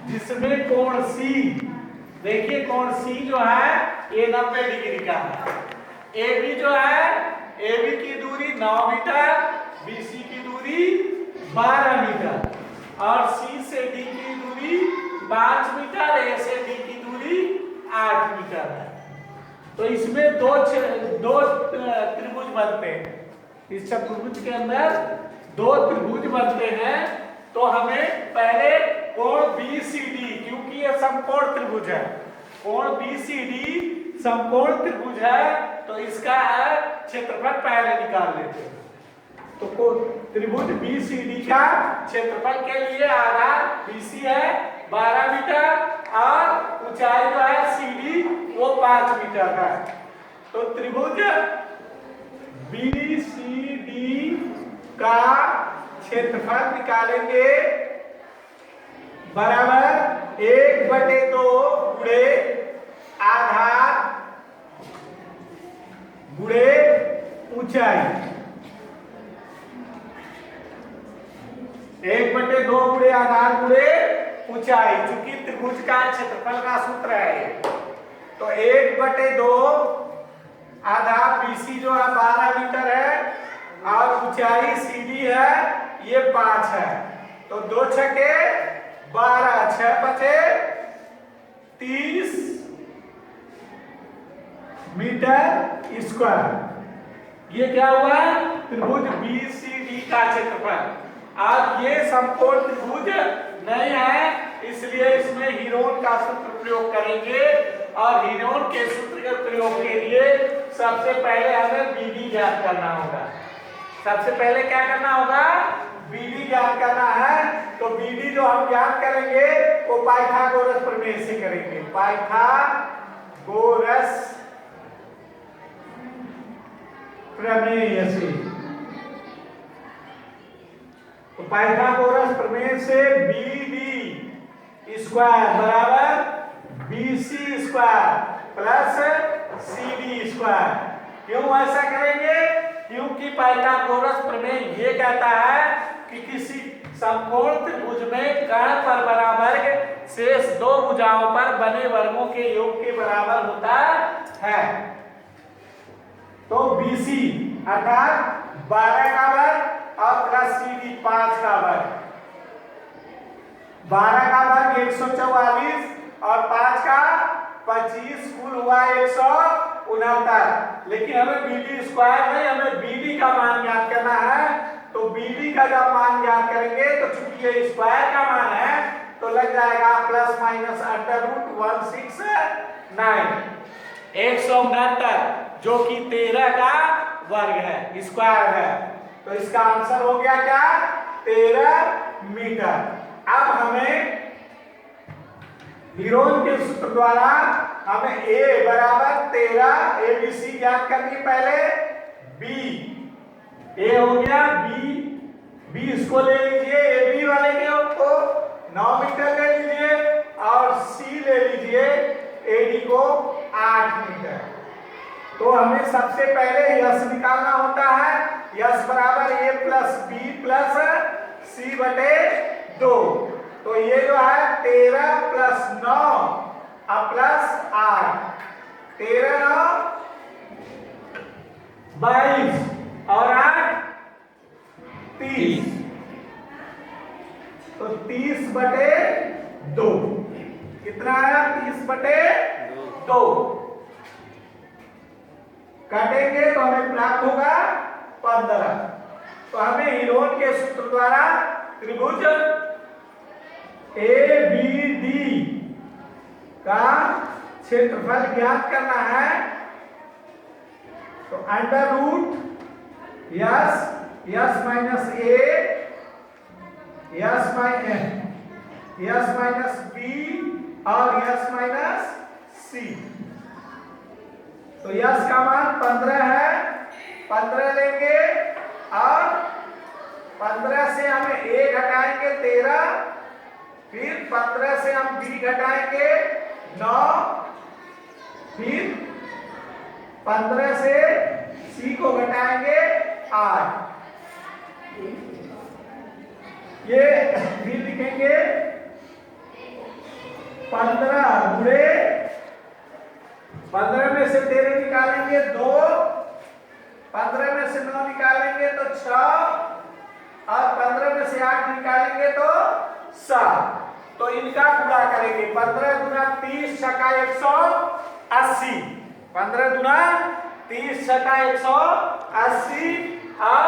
जिसमें कोण C, देखिए कोण C जो है ये 90 डिग्री का है। AB जो है, AB की दूरी 9 मीटर, BC की दूरी 12 मीटर और C से D की दूरी 5 मीटर, A से D की दूरी 8 मीटर है। तो इसमें दो त्रिभुज बनते हैं। इस चतुर्भुज के अंदर दो त्रिभुज बनते हैं। तो हमें पहले कोण BCD, क्योंकि ये समकोण त्रिभुज है, कोण BCD समकोण त्रिभुज है, तो इसका क्षेत्रफल पहले निकाल लेते हैं। तो त्रिभुज BCD का क्षेत्रफल के लिए आधार BC है 12 मीटर और ऊंचाई जो है CD वो 5 मीटर है। तो त्रिभुज BCD का क्षेत्रफल निकालेंगे बराबर 1/2 गुणे आधार गुणे ऊंचाई। 1/2 गुणे आधार गुणे ऊंचाई, चूंकि त्रिभुज का क्षेत्रफल का सूत्र है। तो 1/2 आधार BC जो है 12 मीटर है और ऊंचाई CD है ये 5 है। तो 2 छके 12, 6 बचे 30 मीटर स्क्वायर। ये क्या हुआ? त्रिभुज BCD का क्षेत्रफल। अब ये समकोण त्रिभुज नहीं है, इसलिए इसमें हीरोन का सूत्र प्रयोग करेंगे और हीरोन के सूत्र के प्रयोग के लिए सबसे पहले हमें BD ज्ञात करना होगा। सबसे पहले क्या करना होगा? BD ज्ञात करना है। तो BD जो हम ज्ञात करेंगे वो पाइथागोरस प्रमेय से करेंगे। पाइथागोरस प्रमेय से। तो पाइथागोरस प्रमेय से BD स्क्वायर बराबर BC square plus CD square. क्यों ऐसा करेंगे? क्योंकि पाइथागोरस प्रमेय ये कहता है कि किसी समकोण त्रिभुज में कर्ण पर बना वर्ग शेष दो भुजाओं पर बने वर्गों के योग के बराबर होता है। तो BC अर्थात 12 का वर्ग और प्लस CD 5 का वर्ग। 12 का वर्ग 144 और 5 का 25, कुल हुआ 169। लेकिन हमें BD स्क्वायर नहीं, हमें BD का मान ज्ञात करना है। तो BD का जब मान ज्ञात करेंगे तो चूंकि ये स्क्वायर का मान है तो लग जाएगा प्लस माइनस √169, 169 जो कि 13 का वर्ग है, स्क्वायर है। तो इसका आंसर हो गया क्या? 13 मीटर। अब हमें हीरोन के सूत्र द्वारा हमें A बराबर 13 ABC ज्ञात करनी। पहले B, A हो गया, B इसको ले लीजिए, AB वाले को 9 मीटर ले लीजिए और C ले लीजिए AD को 8 मीटर। तो हमें सबसे पहले यश निकालना होता है। यश बराबर A plus B plus C/2। तो ये जो है 13 प्लस 9 और प्लस 8, 13 9 22 और 8 30। तो 30/2 कितना है? 30/2 काटेंगे तो हमें प्राप्त होगा 15। तो हमें हीरोन के सूत्र द्वारा त्रिभुज ABD का क्षेत्रफल ज्ञात करना है। तो under root S minus A S minus B और यस माइनस C। तो यस का मान 15 है, 15 लेंगे और 15 से हमें A घटाएंगे 13, फिर 15 से हम B घटाएंगे 9, फिर 15 से C को घटाएंगे 8। ये भी लिखेंगे 15 बुरे 15 में से 13 निकालेंगे 2, 15 में से 9 निकालेंगे तो 6 और 15 में से 8 निकालेंगे तो 7। तो इनका गुणा करेंगे 15 गुना 30 छक्का 180, 15 गुना 30 छक्का 180 और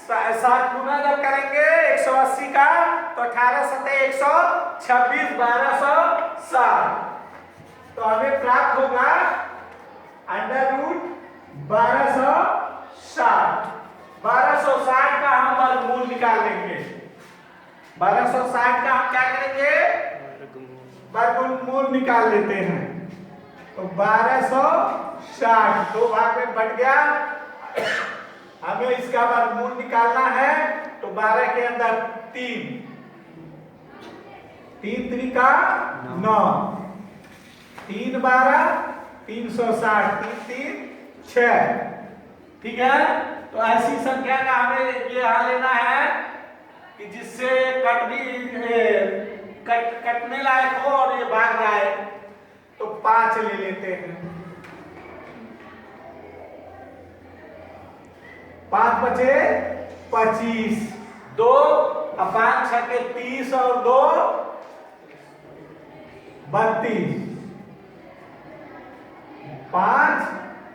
7 गुना जब करेंगे 180 का तो 18 सते 126 1260। तो हमें प्राप्त होगा अंडर रूट 1260। 1260 का हम वर्गमूल निकाल लेंगे। 1260 का हम क्या करेंगे? वर्गमूल निकाल लेते हैं। तो 1260 दो भाग में बट गया, हमें इसका वर्गमूल निकालना है। तो 12 के अंदर 3 त्रिका 9, 3 12 360, 3 3 6। ठीक है, तो ऐसी संख्या का हमें ये यहाँ लेना है कि जिससे कटने लायक हो और ये भाग जाए। तो 5 ले लेते हैं। 5 बचे 25, 2 और 5 छक्के 30 और 2 32। 5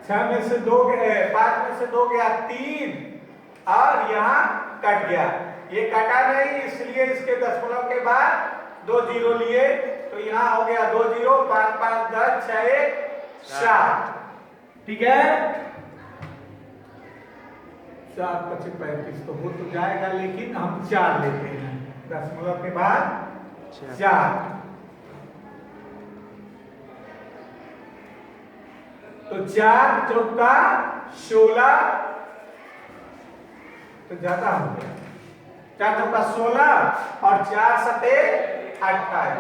6 में से 2 गए, 5 में से 2 गया 3 और यहाँ कट गया। ये कटा नहीं इसलिए इसके दशमलव के बाद 2 जीरो लिए, तो यहाँ हो गया 2 जीरो, 5 5 10 6 1 7। ठीक है, 7 25 35 तो हो तो जाएगा, लेकिन हम 4 लेते हैं दशमलव के बाद 4। तो 4 चौका 16 तो ज्यादा हो गया। 4 चौका 16 और 4 सते 28।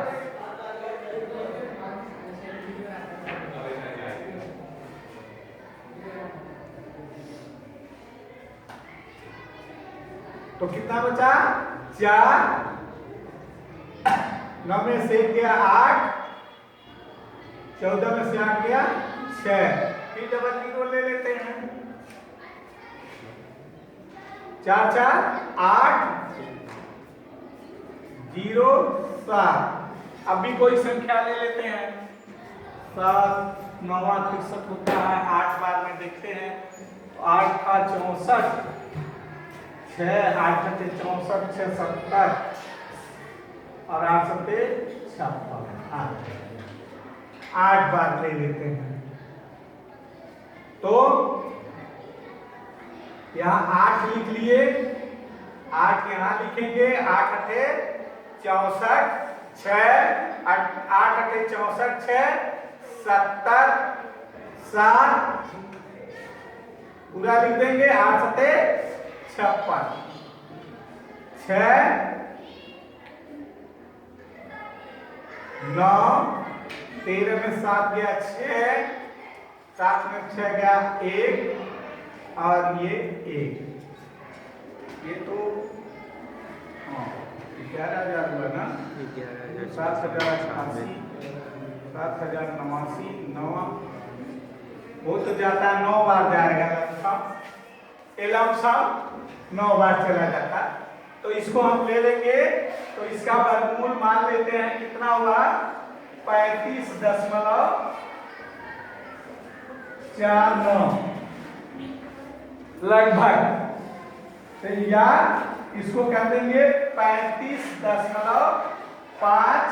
तो कितना बचा? 4, 9 में से 1 गया 8, 14 में से 8 गया 6। फिर डबल जीरो ले लेते हैं। 4 4 8 0 7। अब भी कोई संख्या ले लेते हैं। 7 9 63 होता है, 8 बार में देखते हैं। 8 का 64, 6 8 सते 64 6 70 और 8 सते 56। 8 बार ले लेते हैं। तो यहाँ 8 लिख लिए, 8 यहाँ लिखेंगे। 8 अठे 64 6 8 अठे 64 6 70 7 पूरा लिख देंगे। 8 सते 56 6 9 13 में 7 गया 6, 7 में 6 गया 1 और ये 1। ये तो 11,000 हुआ ना। 7,088 7,089 9 हो तो जाता 9 बार जाएगा लमसम 9 बार चला जाता। तो इसको हम ले लेंगे। तो इसका वर्गमूल मान लेते हैं कितना हुआ? 35.49 लगभग। तो या इसको कर देंगे 35.5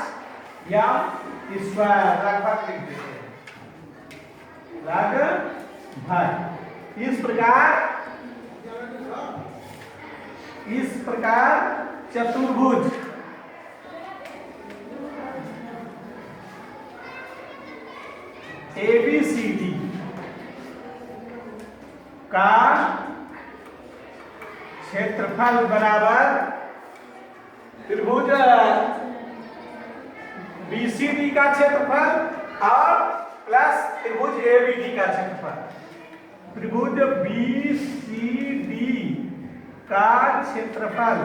या स्क्वायर लगभग लिख देते हैं। लगभग इस प्रकार चतुर्भुज ABCD का क्षेत्रफल बराबर त्रिभुज BCD का क्षेत्रफल और प्लस त्रिभुज ABD का क्षेत्रफल। त्रिभुज BCD का क्षेत्रफल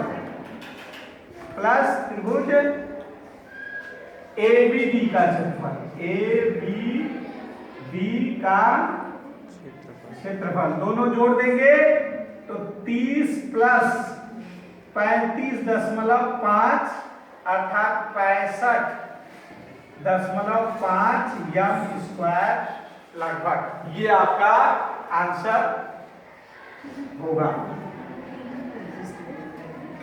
प्लस त्रिभुज ए बी डी का क्षेत्रफल, ए बी डी का क्षेत्रफल दोनों जोड़ देंगे तो 30 प्लस 35.5 अर्थात 65.5 एम स्क्वायर लगभग, ये आपका आंसर होगा।